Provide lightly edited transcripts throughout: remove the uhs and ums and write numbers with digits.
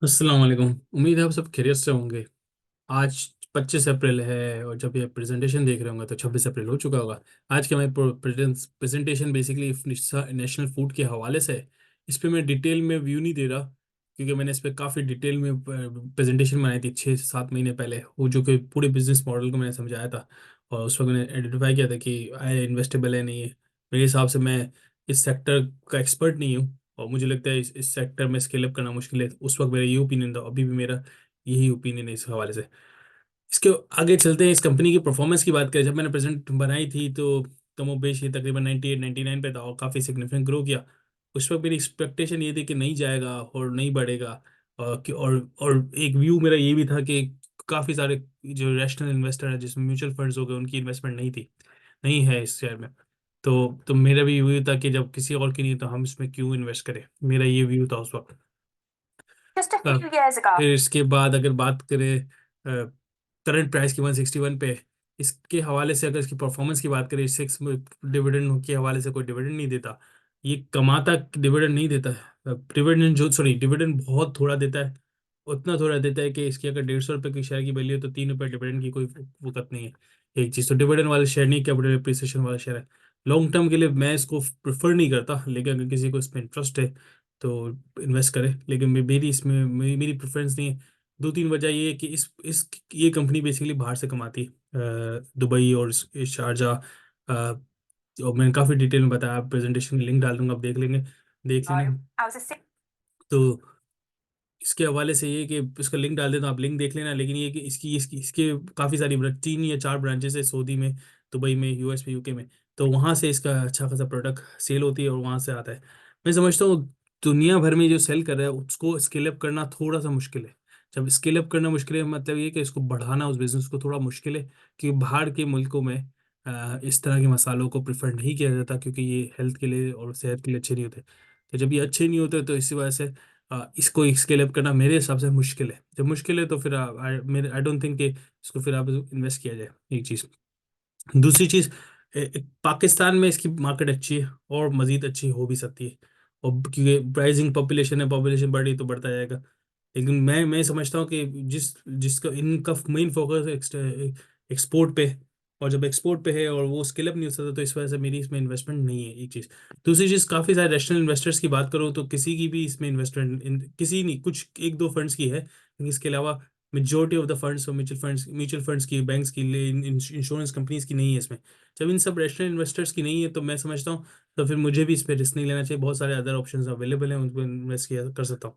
अस्सलाम वालेकुम। उम्मीद है आप सब खैरियत से होंगे। आज 25 अप्रैल है और जब ये प्रेजेंटेशन देख रहे होंगे तो 26 अप्रैल हो चुका होगा। आज का मैं प्रेजेंटेशन बेसिकली नेशनल फूड के हवाले से है। इस पे मैं डिटेल में व्यू नहीं दे रहा क्योंकि मैंने इस पे काफ़ी डिटेल में प्रेजेंटेशन बनाई थी 6 7 महीने पहले, वो जो कि पूरे बिजनेस मॉडल को मैंने समझाया था। और उस वक्त मैंने आइडेंटिफाई किया था कि आय इन्वेस्टेबल है नहीं है। मेरे हिसाब से मैं इस सेक्टर का एक्सपर्ट नहीं हूँ और मुझे लगता है इस सेक्टर में स्केल अप करना मुश्किल है। उस वक्त मेरा ये ओपिनियन था, अभी भी मेरा यही ओपिनियन है इस हवाले से। इसके आगे चलते हैं। इस कंपनी की परफॉर्मेंस की बात करें, जब मैंने प्रेजेंट बनाई थी तो कमोबेश ये तकरीबन 98 99 पे था और काफ़ी सिग्निफिकेंट ग्रो किया। उस वक्त मेरी एक्सपेक्टेशन ये थी कि नहीं जाएगा और नहीं बढ़ेगा। और एक व्यू मेरा ये भी था कि काफ़ी सारे जो रैशनल इन्वेस्टर है जिसमें म्यूचुअल फंड्स हो गए उनकी इन्वेस्टमेंट नहीं थी, नहीं है इस शेयर में। तो मेरा भी व्यू था कि जब किसी और की नहीं तो हम इसमें क्यों इन्वेस्ट करें, मेरा ये व्यू था उस वक्त। Just a a, few years ago. फिर इसके बाद अगर बात करें करंट प्राइस की 161 पे, इसके हवाले से अगर इसकी परफॉर्मेंस की बात करें, सिक्स डिविडेंड के हवाले से कोई डिविडेंड नहीं देता। ये कमाता डिविडेंड नहीं देता है। डिविडेंड जो सॉरी डिविडेंड बहुत थोड़ा देता है। उतना थोड़ा देता है कि इसकी अगर 150 रुपये की शेयर की वैल्यू है तो 3 रुपये डिविडेंड की कोई वक़्त नहीं है। एक चीज़ तो डिविडेंड वाले शेयर नहीं, कैपिटल एप्रिसिएशन वाला शेयर है। लॉन्ग टर्म के लिए मैं इसको प्रेफर नहीं करता, लेकिन अगर किसी को इसमें इंटरेस्ट है तो इन्वेस्ट करें। लेकिन मेरी इसमें मेरी प्रेफरेंस नहीं है। दो तीन वजह ये है कि इस ये कंपनी बेसिकली बाहर से कमाती है, दुबई और शारजा। और मैंने काफ़ी डिटेल में बताया, प्रेजेंटेशन की लिंक डाल दूंगा, आप देख लेंगे, देख लेना। I was a six. तो इसके हवाले से ये कि इसका लिंक डाल देता हूँ, आप लिंक देख लेना। लेकिन ये कि इसके काफ़ी सारी 3 या 4 ब्रांचेस है सऊदी में, दुबई में, यूएस में, यूके में। तो वहाँ से इसका अच्छा खासा प्रोडक्ट सेल होती है और वहाँ से आता है। मैं समझता हूँ दुनिया भर में जो सेल कर रहा है उसको स्केल अप करना थोड़ा सा मुश्किल है। जब स्केल अप करना मुश्किल है मतलब ये कि इसको बढ़ाना उस बिजनेस को थोड़ा मुश्किल है, कि बाहर के मुल्कों में इस तरह के मसालों को प्रेफर नहीं किया जाता क्योंकि ये हेल्थ के लिए और सेहत के लिए अच्छे नहीं होते। तो जब ये अच्छे नहीं होते तो इसी वजह से इसको स्केल अप करना मेरे हिसाब से मुश्किल है। जब मुश्किल है तो फिर मेरे आई डोंट थिंक कि इसको फिर आप इन्वेस्ट किया जाए, एक चीज़। दूसरी चीज़, पाकिस्तान में इसकी मार्केट अच्छी है और मज़ीद अच्छी हो भी सकती है। और क्योंकि प्राइसिंग पॉपुलेशन है, पॉपुलेशन बढ़ रही तो बढ़ता जाएगा। लेकिन मैं समझता हूँ कि जिसका इनका मेन फोकस एक्सपोर्ट पे, और जब एक्सपोर्ट पे है और वो स्केल अप नहीं हो सकता तो इस वजह से मेरी इसमें इन्वेस्टमेंट नहीं है, एक चीज़। दूसरी चीज़, काफ़ी सारे रैशनल इन्वेस्टर्स की बात करूँ तो किसी की भी इसमें इन्वेस्टमेंट किसी नहीं, कुछ एक दो फंड्स की है, लेकिन इसके अलावा मेजोरिटी ऑफ द फंड्स और म्यूचुअल फंड्स की, बैंक्स की, इंश्योरेंस कंपनीज की नहीं है इसमें। जब इन सब रैशनल इन्वेस्टर्स की नहीं है तो मैं समझता हूँ तो फिर मुझे भी इस पर रिस्क नहीं लेना चाहिए। बहुत सारे अदर ऑप्शंस अवेलेबल हैं, उन पर इन्वेस्ट किया कर सकता हूँ।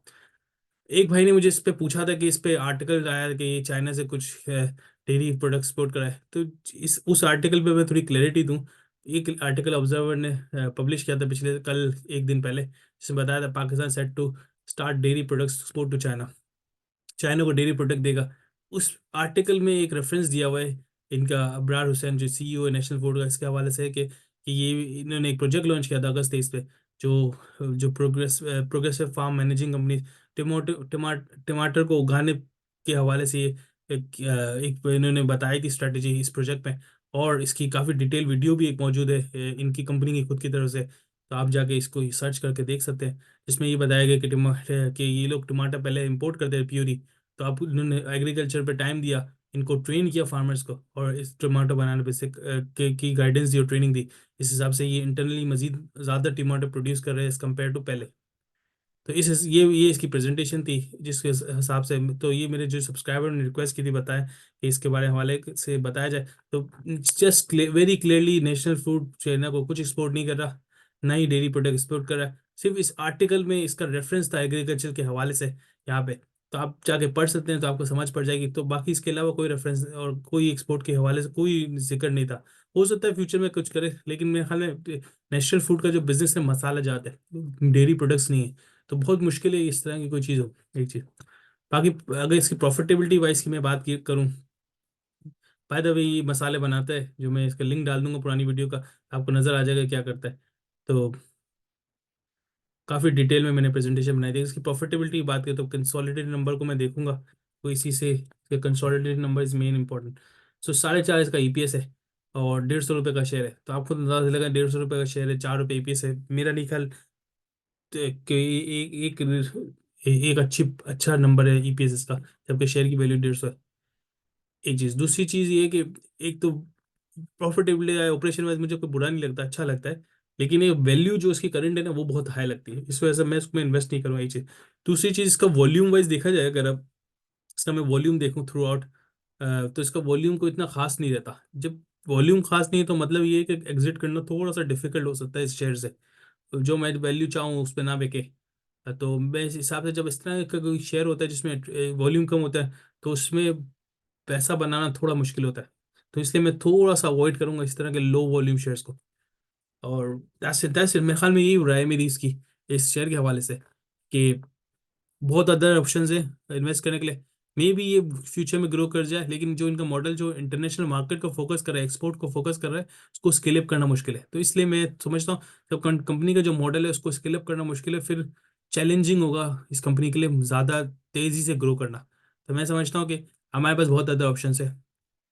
एक भाई ने मुझे इस पे पूछा था कि इस पे आर्टिकल आया कि ये चाइना से कुछ डेयरी प्रोडक्ट एक्सपोर्ट करा है, तो इस उस आर्टिकल पे मैं थोड़ी क्लैरिटी दूं। एक आर्टिकल ऑब्जर्वर ने पब्लिश किया था पिछले कल एक दिन पहले, जिसमें बताया था Pakistan set to start dairy products export to China. China को डेयरी प्रोडक्ट देगा। उस आर्टिकल में एक रेफरेंस दिया हुआ है इनका, अबरार हुसैन जो सीईओ है नेशनल फूड का, इसके हवाले से है कि ये इन्होंने एक प्रोजेक्ट लॉन्च किया था अगस्त 23 पे। जो जो प्रोग्रेसिव फार्म मैनेजिंग कंपनी टमाटर को उगाने के हवाले से ये एक इन्होंने बताई थी स्ट्रेटेजी इस प्रोजेक्ट में। और इसकी काफ़ी डिटेल वीडियो भी एक मौजूद है इनकी कंपनी की खुद की तरफ से। तो आप जाके इसको सर्च करके देख सकते हैं, जिसमें ये बताया गया कि टमाटर कि ये लोग टमाटर पहले इंपोर्ट करते हैं प्यूरी। तो आप इन्होंने एग्रीकल्चर पे टाइम दिया, इनको ट्रेन किया फार्मर्स को, और इस टमाटर बनाने पे से की गाइडेंस दी और ट्रेनिंग दी। इस हिसाब से ये इंटरनली मजीद ज़्यादा टमाटर प्रोड्यूस कर रहे हैं एज़ कम्पेयर टू पहले। तो ये इसकी प्रेजेंटेशन थी जिसके हिसाब से। तो ये मेरे जो सब्सक्राइबर ने रिक्वेस्ट की थी बताएं कि इसके बारे में हवाले से बताया जाए। तो just very clearly national food China को कुछ एक्सपोर्ट नहीं कर रहा, ना ही डेयरी प्रोडक्ट एक्सपोर्ट कर रहा है। सिर्फ इस आर्टिकल में इसका रेफरेंस था एग्रीकल्चर के हवाले से यहाँ पे। तो आप जाके पढ़ सकते हैं तो आपको समझ पड़ जाएगी। तो बाकी इसके अलावा कोई रेफरेंस और कोई एक्सपोर्ट के हवाले से कोई जिक्र नहीं था। हो सकता है फ्यूचर में कुछ करे, लेकिन मेरे ख्याल में नेशनल फूड का जो बिजनेस है मसाला जाता है, डेयरी प्रोडक्ट्स नहीं है। तो बहुत मुश्किल है इस तरह की कोई चीज़ हो, एक चीज़। बाकी अगर इसकी प्रॉफिटेबिलिटी वाइज की मैं बात करूँ, बाय द वे ये मसाले बनाता है, जो मैं इसका लिंक डाल दूंगा पुरानी वीडियो का, आपको नज़र आ जाएगा क्या करता है। तो काफ़ी डिटेल में मैंने प्रेजेंटेशन बनाई थी। इसकी प्रॉफिटेबिलिटी की बात करें तो कंसोलिडेटेड नंबर को मैं देखूंगा, तो इसी से consolidated number is main important. So 4.5 इसका ईपीएस है और 150 रुपये का शेयर है। तो आपको तो अंदाजा लगा 150 रुपये का शेयर है, 4 रुपये ईपीएस है। मेरा नहीं ख्याल कि एक एक अच्छा नंबर है ईपीएस इसका, जबकि शेयर की वैल्यू 150 है। एक चीज़, दूसरी चीज़ ये है कि एक तो प्रॉफिटेबल ऑपरेशन वाइज मुझे कोई बुरा नहीं लगता, अच्छा लगता है, लेकिन ये वैल्यू जो उसकी करंट है ना वो बहुत हाई लगती है, इस वजह से मैं उसमें इन्वेस्ट नहीं करूँगा, ये चीज़। दूसरी चीज़, इसका वॉल्यूम वाइज देखा जाए अगर आप इसका मैं वॉल्यूम देखूं थ्रू आउट, तो इसका वॉल्यूम को इतना खास नहीं रहता। जब वॉल्यूम खास नहीं है तो मतलब ये है कि एग्जिट करना थोड़ा सा डिफिकल्ट हो सकता है इस शेयर से। तो जो मैं वैल्यू चाहूँ उस पर ना बिके, तो मैं इस हिसाब से, जब इस तरह का कोई शेयर होता है जिसमें वॉल्यूम कम होता है, तो उसमें पैसा बनाना थोड़ा मुश्किल होता है। तो इसलिए मैं थोड़ा सा अवॉइड करूंगा इस तरह के लो वॉल्यूम शेयर्स को। और दैट्स इट मेरे ख्याल में यही राय है मेरी इसकी, इस शेयर के हवाले से, कि बहुत अदर ऑप्शंस है इन्वेस्ट करने के लिए। मे बी ये फ्यूचर में ग्रो कर जाए, लेकिन जो इनका मॉडल जो इंटरनेशनल मार्केट को फोकस कर रहा है, एक्सपोर्ट को फोकस कर रहा है, उसको स्केल अप करना मुश्किल है। तो इसलिए मैं समझता हूँ जब कंपनी का जो मॉडल है उसको स्केल अप करना मुश्किल है, फिर चैलेंजिंग होगा इस कंपनी के लिए ज़्यादा तेज़ी से ग्रो करना। तो मैं समझता हूँ कि हमारे पास बहुत अदर ऑप्शन है।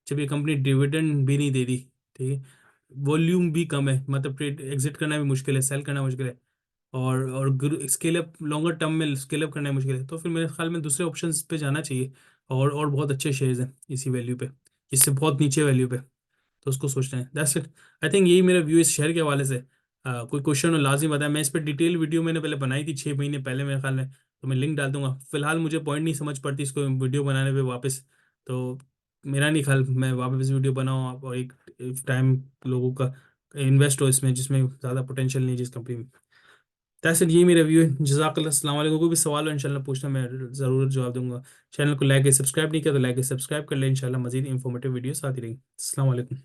जब ये कंपनी डिविडेंड भी नहीं दे रही, ठीक है, वॉल्यूम भी कम है, मतलब ट्रेड एग्जिट करना भी मुश्किल है, सेल करना मुश्किल है, और स्केल अप लॉन्गर टर्म में स्केल अप करना मुश्किल है, तो फिर मेरे ख्याल में दूसरे ऑप्शंस पे जाना चाहिए। और बहुत अच्छे शेयर्स हैं इसी वैल्यू पे, इससे बहुत नीचे वैल्यू पे, तो उसको सोचना है। That's it. आई थिंक यही मेरा व्यू इस शेयर के हवाले से। कोई क्वेश्चन हो लाजमी बताया, मैं इस पर डिटेल वीडियो मैंने पहले बनाई थी 6 महीने पहले मेरे ख्याल में, तो मैं लिंक डाल दूंगा। फिलहाल मुझे पॉइंट नहीं समझ पड़ती इसको वीडियो बनाने पे वापस, तो मेरा नहीं ख्याल मैं वापस वीडियो बनाऊँ और एक टाइम लोगों का इन्वेस्ट हो इसमें जिसमें ज़्यादा पोटेंशियल नहीं है जिस कंपनी में। दैट्स इट, यही मेरा व्यू है। जज़ाकल्लाह, अस्सलाम वालेकुम। कोई भी सवाल हो इंशाल्लाह पूछना, मैं ज़रूर जवाब दूंगा। चैनल को लाइक सब्सक्राइब नहीं किया तो लाइक सब्सक्राइब कर ले, इंशाल्लाह मजीद इंफॉर्मेटिव वीडियोस आती रहेंगी। अस्सलाम वालेकुम।